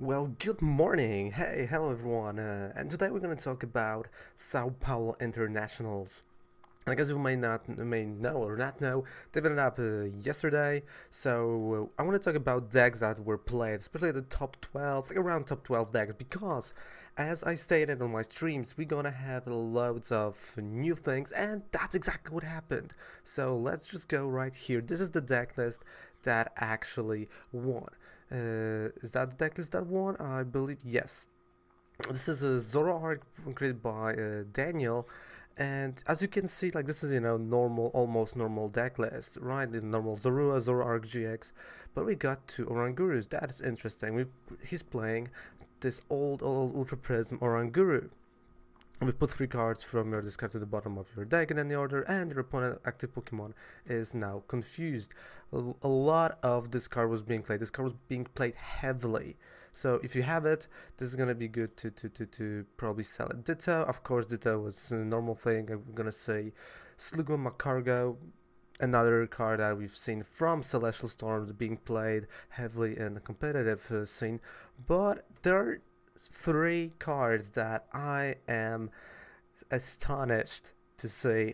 Well, good morning. Hey, hello everyone. And today we're going to talk about Sao Paulo Internationals. I guess you may know or not know, they ended up yesterday. So I want to talk about decks that were played, especially the top 12, like around top 12 decks, because as I stated on my streams, we're gonna have loads of new things, and that's exactly what happened. So let's just go right here. This is the deck list that actually won. Is that the deck list that won? I believe yes. This is a Zoroark created by Daniel, and as you can see, like this is normal, almost normal deck list, right? The normal Zorua, Zoroark GX, but we got two Orangurus. That is interesting. He's playing this old Ultra Prism Oranguru. We put three cards from your discard to the bottom of your deck in any order, and your opponent active Pokemon is now confused. A lot of this card was being played. This card was being played heavily. So if you have it, this is gonna be good to probably sell it. Ditto, of course, Ditto was a normal thing. I'm gonna say Slugma Macargo, another card that we've seen from Celestial Storms being played heavily in the competitive scene. But there are three cards that I am astonished to see,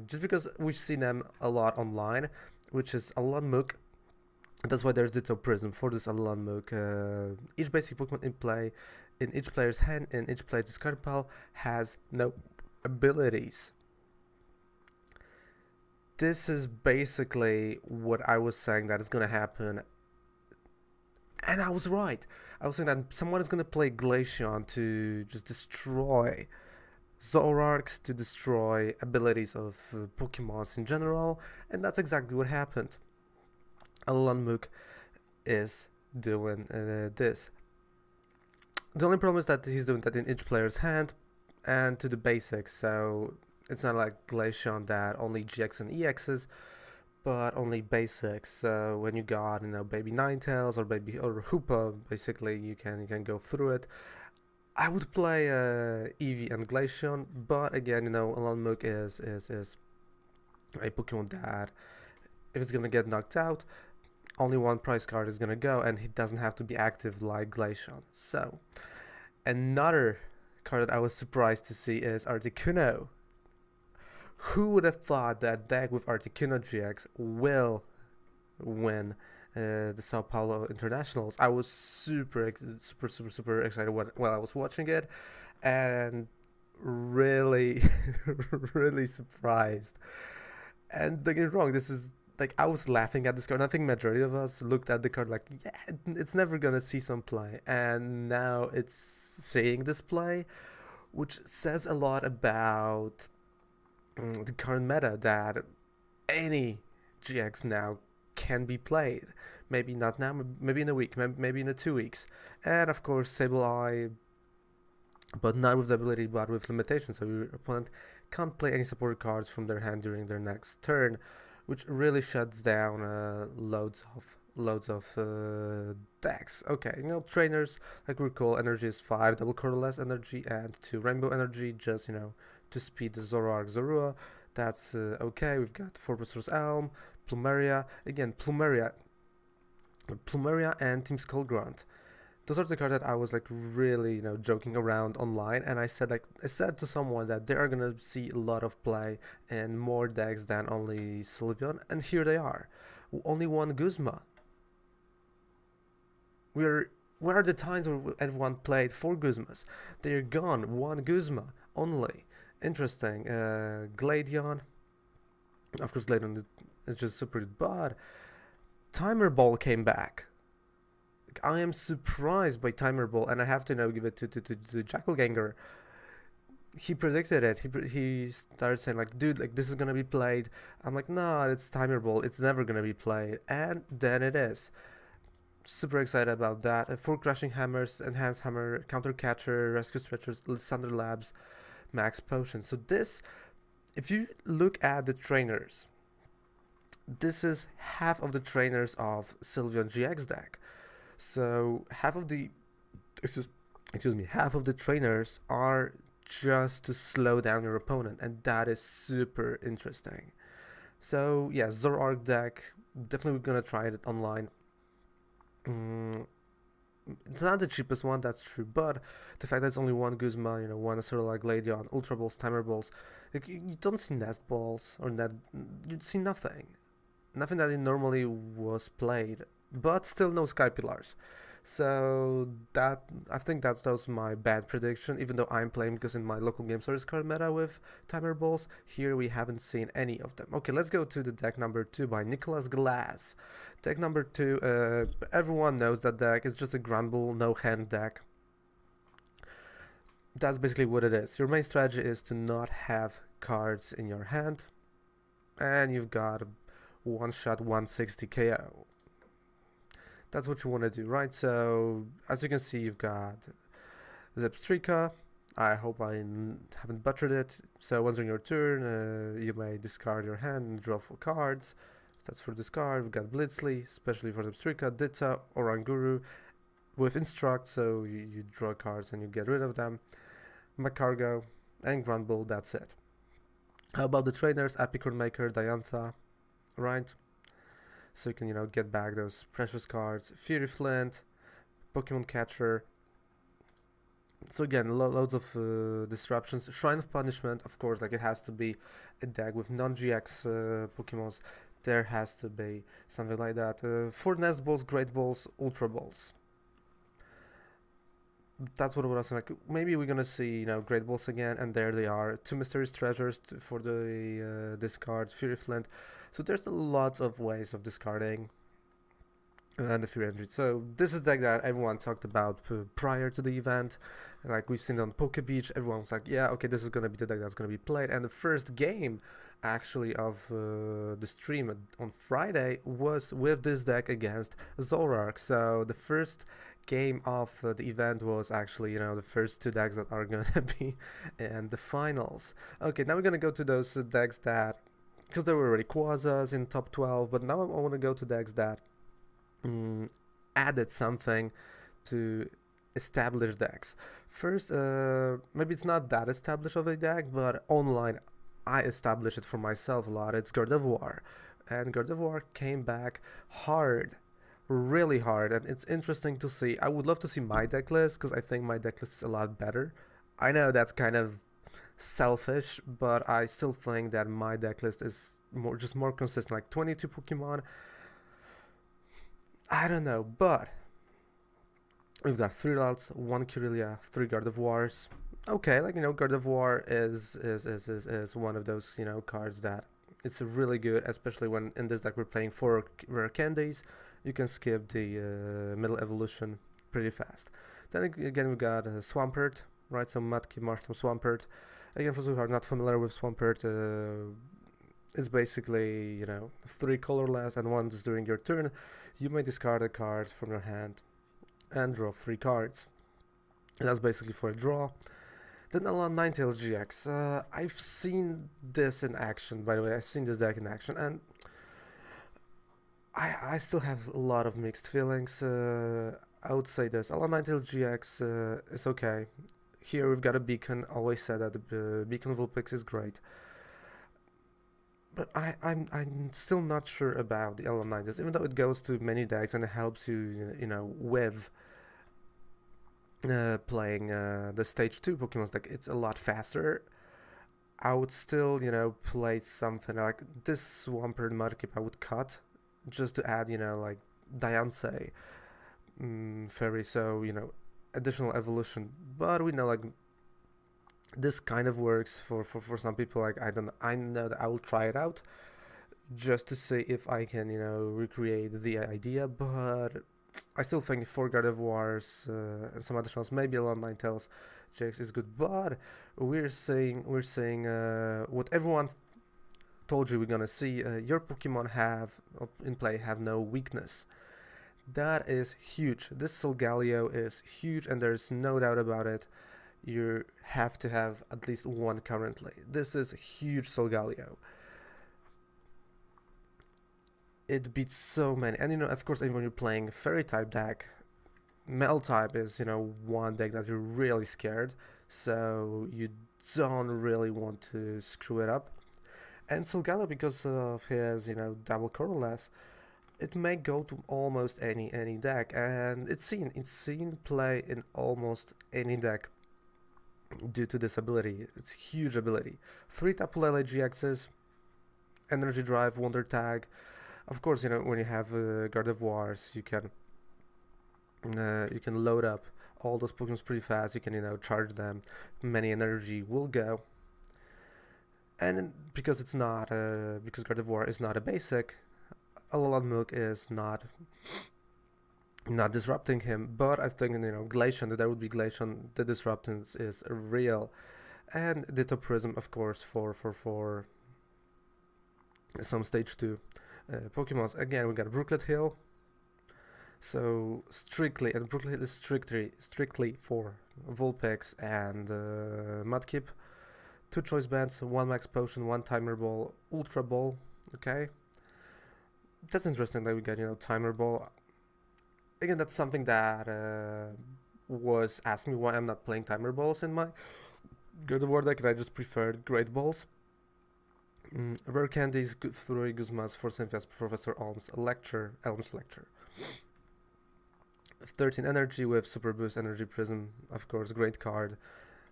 just because we've seen them a lot online, which is Alanmuk. That's why there's Ditto Prism for this Alanmuk. Each basic Pokemon in play, in each player's hand, in each player's discard pile, has no abilities. This is basically what I was saying that is gonna happen, and I was right. I was saying that someone is gonna play Glaceon to just destroy Zoroarks, to destroy abilities of Pokemons in general, and that's exactly what happened. Alanmuk is doing this. The only problem is that he's doing that in each player's hand and to the basics, so it's not like Glaceon that only GX and EXs, but only basics. So when you got baby Ninetales or baby or Hoopa, basically you can go through it. I would play Eevee and Glaceon, but again, Alanmuk is a Pokemon that if it's gonna get knocked out, only one prize card is gonna go, and he doesn't have to be active like Glaceon. So another card that I was surprised to see is Articuno. Who would have thought that deck with Articuno GX will win the Sao Paulo Internationals? I was super excited while I was watching it, and really, really surprised. And don't get me wrong, this is like I was laughing at this card. I think majority of us looked at the card like, yeah, it's never gonna see some play, and now it's seeing this play, which says a lot about the current meta that any GX now can be played. Maybe not now, maybe in a week, maybe in 2 weeks. And of course, Sableye, but not with the ability, but with limitations. So your opponent can't play any support cards from their hand during their next turn, which really shuts down loads of decks. Okay, trainers, like recall energy is 5, double colorless energy, and 2 rainbow energy, just to speed the Zoroark Zorua. That's okay. We've got 4 Professor's Elm, Plumeria, again Plumeria and Team Skullgrunt. Those are the cards that I was like really joking around online, and I said to someone that they are gonna see a lot of play in more decks than only Sylveon, and here they are. Only one Guzma. Where are the times where everyone played 4 Guzmas? They're gone. One Guzma only. Interesting. Gladion. Of course, Gladion is just super good, but Timer Ball came back. I am surprised by Timer Ball, and I have to give it to Jackalganger. He predicted it. He started saying like, dude, like this is gonna be played. I'm like, nah, it's Timer Ball. It's never gonna be played, and then it is. Super excited about that. 4 Crashing Hammers, Enhanced Hammer, Counter Catcher, Rescue Stretchers, Thunder Labs, Max Potion. So this, if you look at the trainers, this is half of the trainers of Sylveon GX deck. So half of the half of the trainers are just to slow down your opponent, and that is super interesting. So yeah, Zoroark deck, definitely we're gonna try it online. It's not the cheapest one, that's true, but the fact that it's only one Guzma, one sort of like Lady on Ultra Balls, Timer Balls, like, you don't see Nest Balls or Net, you see nothing. Nothing that it normally was played, but still no Sky Pillars. So that I think that was my bad prediction. Even though I'm playing because in my local game store is card meta with timer balls, here we haven't seen any of them. Okay, let's go to the deck number 2 by Nicholas Glass. Deck number 2, everyone knows that deck. It's just a Granbull no hand deck. That's basically what it is. Your main strategy is to not have cards in your hand, and you've got a one-shot 160 KO. That's what you want to do, right? So as you can see, you've got Zepstrika. I hope I haven't butchered it. So once on your turn, you may discard your hand and draw 4 cards. So that's for discard. We've got Blitzly, especially for Zepstrika, Ditta, Oranguru, with Instruct, so you draw cards and you get rid of them. Macargo and Granbull, that's it. How about the trainers? Apicorn Maker, Diantha, right? So you can, get back those precious cards. Fury Flint, Pokemon Catcher. So again, loads of disruptions. Shrine of Punishment, of course, like it has to be a deck with non-GX Pokemons. There has to be something like that. 4 Nest Balls, Great Balls, Ultra Balls. That's what I was like. Maybe we're gonna see, Great Balls again, and there they are. 2 Mysterious Treasures for the discard. Fury Flint. So there's a lot of ways of discarding the Fury Energy. So this is the deck that everyone talked about prior to the event. Like we've seen on Poke Beach, everyone was like, yeah, okay, this is gonna be the deck that's gonna be played. And the first game, actually, of the stream on Friday was with this deck against Zoroark. So the first game of the event was actually, the first 2 decks that are gonna be in the finals. Okay, now we're gonna go to those decks that, because there were already Quasas in top 12, but now I want to go to decks that added something to established decks. First, maybe it's not that established of a deck, but online I established it for myself a lot. It's Gardevoir, and Gardevoir came back hard, really hard, and it's interesting to see. I would love to see my deck list because I think my deck list is a lot better. I know that's kind of selfish, but I still think that my deck list is more consistent. Like 22 Pokemon, I don't know, but we've got 3 Ralts, 1 Kirlia, 3 Gardevoirs. Okay, like Gardevoir is one of those cards that it's really good, especially when in this deck we're playing 4 rare candies. You can skip the middle evolution pretty fast. Then again we got Swampert, right? So Mudkip, Marshtomp, Swampert. Again, for those who are not familiar with Swampert, it's basically 3 colorless, and once during your turn, you may discard a card from your hand and draw 3 cards. And that's basically for a draw. Then Alon Ninetales GX. I've seen this in action, by the way. I've seen this deck in action, and I still have a lot of mixed feelings. I would say this. Alon Ninetales GX is okay. Here we've got a Beacon. Always said that the Beacon Vulpix is great. But I'm still not sure about the Alon Ninetales, even though it goes to many decks and it helps you, with playing the stage 2 Pokemon deck. It's a lot faster. I would still, play something like this Swampert Mudkip I would cut just to add, like Diancie Fairy, so, additional evolution. But we know, like, this kind of works for some people. Like, I know that I will try it out just to see if I can, recreate the idea, but I still think 4 Gardevoirs and some additionals, maybe Alon Ninetales GX is good, but we're saying what everyone told you we're gonna see. Your Pokemon in play have no weakness. That is huge. This Solgaleo is huge, and there's no doubt about it. You have to have at least 1 currently. This is huge Solgaleo. It beats so many, and of course, even when you're playing Fairy type deck, Metal type is one deck that you're really scared, so you don't really want to screw it up. And Solgaleo, because of his double colorless, it may go to almost any deck, and it's seen play in almost any deck due to this ability. It's a huge ability. 3 Tapu Lele GXs, Energy Drive, Wonder Tag. Of course, when you have Gardevoirs, you can load up all those Pokemon pretty fast. You can charge them. Many energy will go. And because it's not because Gardevoir is not a basic, Alolan Milk is not disrupting him. But I think Glaceon, there would be Glaceon, the disruptance is real. And Ditto Prism, of course, for some stage 2 Pokemons. Again, we got Brooklet Hill. So strictly, and Brooklet Hill is strictly for Vulpix and Mudkip. 2 choice bands, 1 max potion, 1 timer ball, ultra ball. Okay, that's interesting that we got timer ball. Again, that's something that was asked me why I'm not playing timer balls in my God of War deck, and I just preferred great balls. Rare candies, 3 Guzmas, 4 Cynthias, Professor Elm's Lecture. 13 energy with Super Boost, Energy Prism, of course, great card.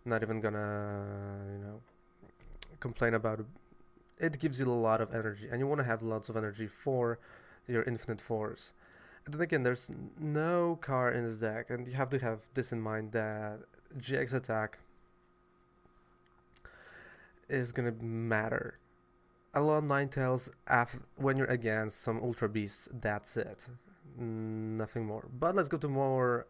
Not even gonna, complain about it. It gives you a lot of energy, and you want to have lots of energy for your Infinite Force. And then again, there's no card in this deck, and you have to have this in mind that GX attack is gonna matter. Alolan Ninetales, when you're against some Ultra Beasts, that's it. Nothing more. But let's go to more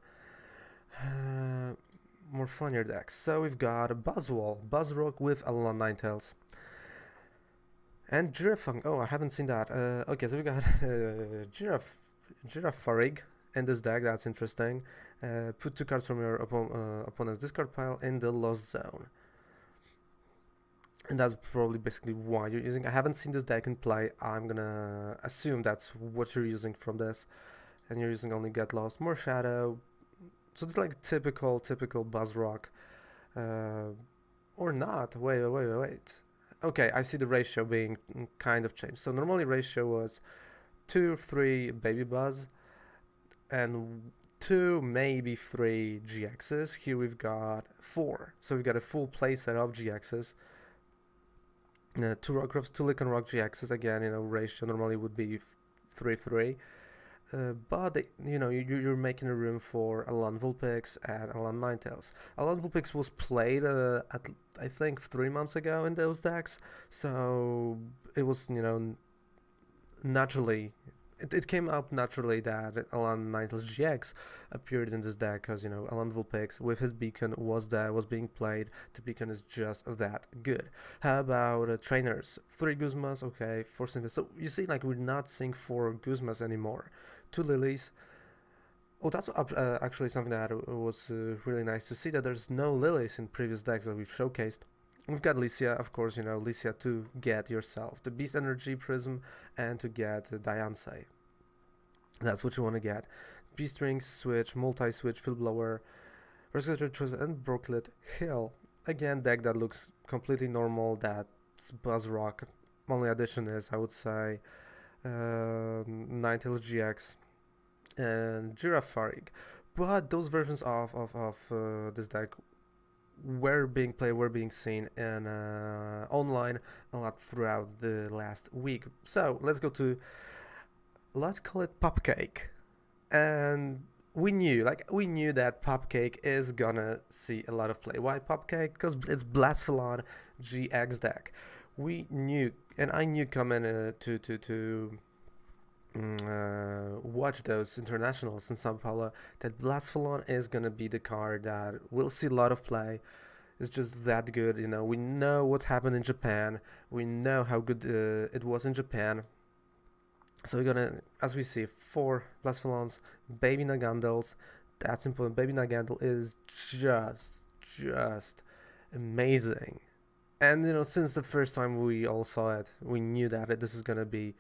funnier decks. So we've got a Buzzrock with Alolan Ninetales. And Giraffang. Oh, I haven't seen that. Okay, so we got Girafarig in this deck. That's interesting. Put 2 cards from your opponent's discard pile in the Lost Zone. And that's probably basically why you're using. I haven't seen this deck in play. I'm gonna assume that's what you're using from this. And you're using only Get Lost, more Shadow. So it's like typical Buzzrock. Or not. Wait. Okay, I see the ratio being kind of changed. So normally ratio was 2-3 Baby Buzz and 2, maybe 3 GXs. Here we've got 4. So we've got a full playset of GXs. 2 Rockruffs, 2 Lycanroc GXs. Again, ratio normally would be 3-3. But you're making a room for Alolan Vulpix and Alolan Ninetales. Alolan Vulpix was played at I think 3 months ago in those decks, so it was naturally. It came up naturally that Alolan Ninetales GX appeared in this deck because Alolan Vulpix with his beacon was being played. The beacon is just that good. How about trainers? 3 Guzmas, okay, 4 Cynthias. So you see, like, we're not seeing 4 Guzmas anymore. 2 Lilies. Oh, that's actually something that was really nice to see, that there's no Lilies in previous decks that we've showcased. We've got Licia, of course, Licia to get yourself the Beast Energy Prism and to get Diancie. That's what you want to get. Beast Rings, Switch, Multi-Switch, Field Blower, Rescue Choice, and Brooklet Hill. Again, deck that looks completely normal. That's Buzzrock. Only addition is, I would say, Ninetales GX and Girafarig. But those versions of this deck were being played, were being seen in online a lot throughout the last week. So let's go to, let's call it Pupcake. And we knew that Pupcake is gonna see a lot of play. Why Pupcake? Because it's Blasphalon GX deck. We knew, and I knew coming to watch those internationals in Sao Paulo, that Blasphalon is gonna be the card that will see a lot of play. It's just that good. We know what happened in Japan. We know how good it was in Japan. So we're gonna, as we see, 4 Blasphalons, Baby Nagandals. That's important. Baby Nagandal is just amazing. And since the first time we all saw it, we knew that this is gonna be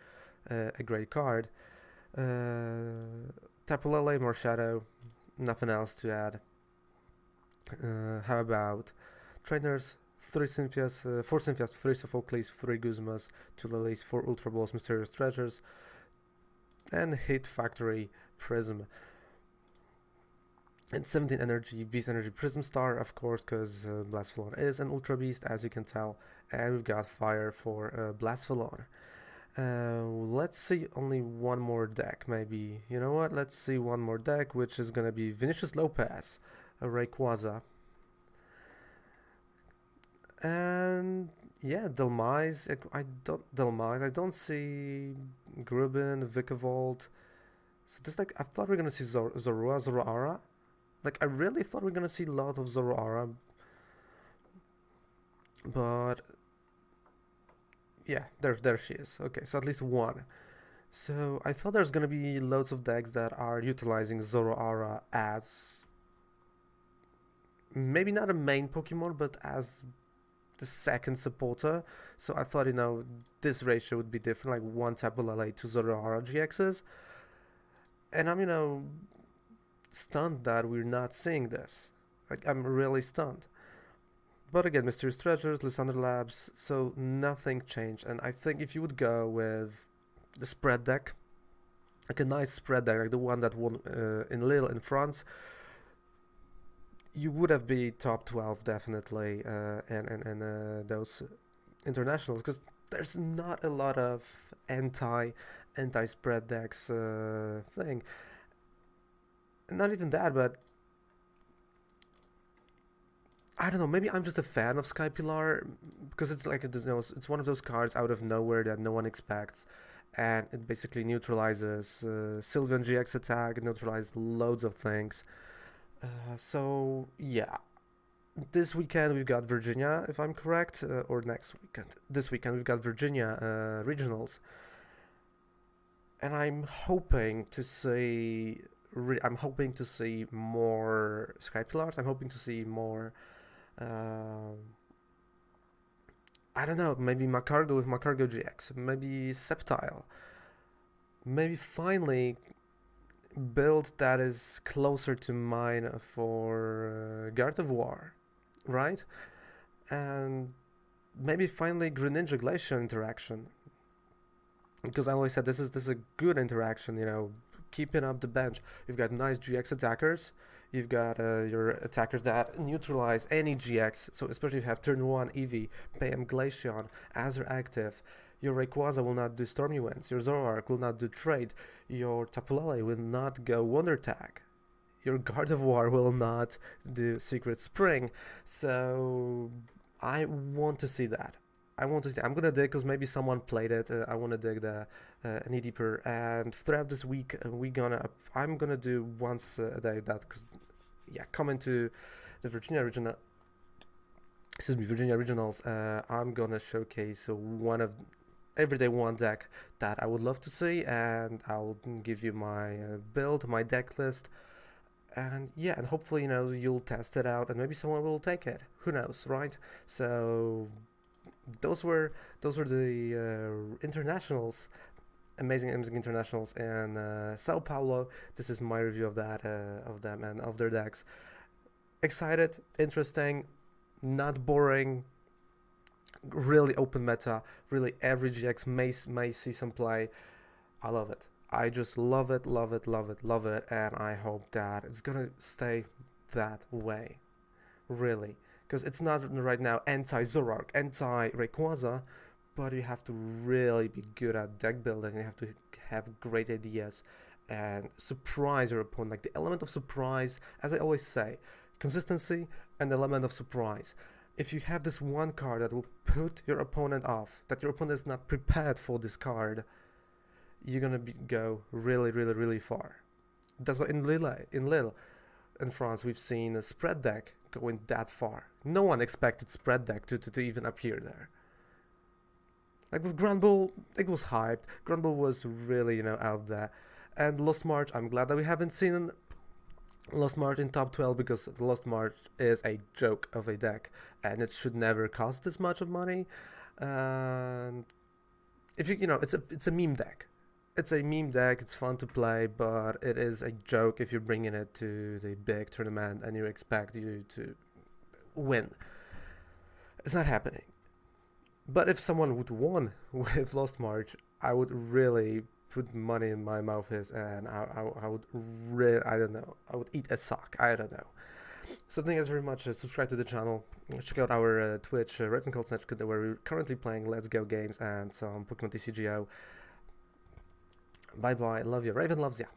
a great card. Tapu Lele, more Shadow, nothing else to add. How about trainers? 3 Cynthias, 4 Cynthias, 3 Sophocles, 3 Guzmas, 2 Lilies, 4 Ultra Balls, Mysterious Treasures. and Hit Factory Prism. And 17 energy, Beast Energy Prism Star, of course, because Blasphalon is an Ultra Beast, as you can tell. And we've got Fire for Blasphalon. Let's see only one more deck, maybe. You know what? Let's see one more deck, which is gonna be Vinicius Lopez, a Rayquaza. And yeah, Delmise. I don't see Grubin, Vikavolt. So just like I thought we were gonna see Zoroark. Like I really thought we were gonna see a lot of Zoroark. But yeah, there she is. Okay, so at least one. So I thought there's gonna be loads of decks that are utilizing Zoroark as maybe not a main Pokemon, but as the second supporter. So I thought, this ratio would be different, like 1 Tapu Lele to Zoroark GXs. And I'm, stunned that we're not seeing this. Like, I'm really stunned. But again, Mysterious Treasures, Lysander Labs, so nothing changed. And I think if you would go with the spread deck, like a nice spread deck, like the one that won in Lille in France, you would have been top 12 definitely, and those internationals, because there's not a lot of anti spread decks thing. Not even that, but I don't know. Maybe I'm just a fan of Sky Pilar because it's like it's one of those cards out of nowhere that no one expects, and it basically neutralizes Sylveon GX attack. It neutralizes loads of things. So yeah, this weekend we've got Virginia, if I'm correct, or next weekend. This weekend we've got Virginia regionals, and I'm hoping to see. I'm hoping to see more Sky Pillars. I'm hoping to see more. I don't know. Maybe Macargo with Macargo GX. Maybe Sceptile. Maybe finally build that is closer to mine for Gardevoir, right? And maybe finally Greninja Glacier interaction, because I always said this is a good interaction. Keeping up the bench. You've got nice GX attackers. You've got your attackers that neutralize any GX. So especially if you have turn 1 Eevee, PM Glaceon, as they're active. Your Rayquaza will not do Stormy Winds. Your Zoroark will not do Trade. Your Tapu Lele will not go Wonder Tag. Your Gardevoir will not do Secret Spring. So I want to see that. I'm gonna dig because maybe someone played it. I want to dig knee deeper, and throughout this week I'm gonna do once a day that, because coming to the Virginia regionals, I'm gonna showcase one of everyday one deck that I would love to see, and I'll give you my build, my deck list. And and hopefully you'll test it out and maybe someone will take it. Who knows, right? So those were the internationals, amazing internationals in Sao Paulo. This is my review of that, of them and of their decks. Excited, interesting, not boring, really open meta. Really, every GX may see some play. I love it. I just love it, and I hope that it's gonna stay that way. Really. Because it's not right now anti-Zoroark, anti-Rayquaza, but you have to really be good at deck building. You have to have great ideas and surprise your opponent. Like the element of surprise, as I always say, consistency and element of surprise. If you have this one card that will put your opponent off, that your opponent is not prepared for this card, you're gonna go really far. That's why in Lille, in France, we've seen a spread deck going that far. No one expected spread deck to even appear there. Like with Granbull, it was hyped. Granbull was really, out there. And Lost March, I'm glad that we haven't seen Lost March in top 12, because Lost March is a joke of a deck and it should never cost this much of money. And if it's a meme deck. It's a meme deck, it's fun to play, but it is a joke if you're bringing it to the big tournament and you expect you to win. It's not happening. But if someone would win with Lost March, I would really put money in my mouth is, and I would I don't know, I would eat a sock. I don't know. So thank you guys very much. Subscribe to the channel. Check out our Twitch, Ravencalledsnejku, where we're currently playing Let's Go games and some Pokemon TCGO. Bye bye. Love you. Raven loves you.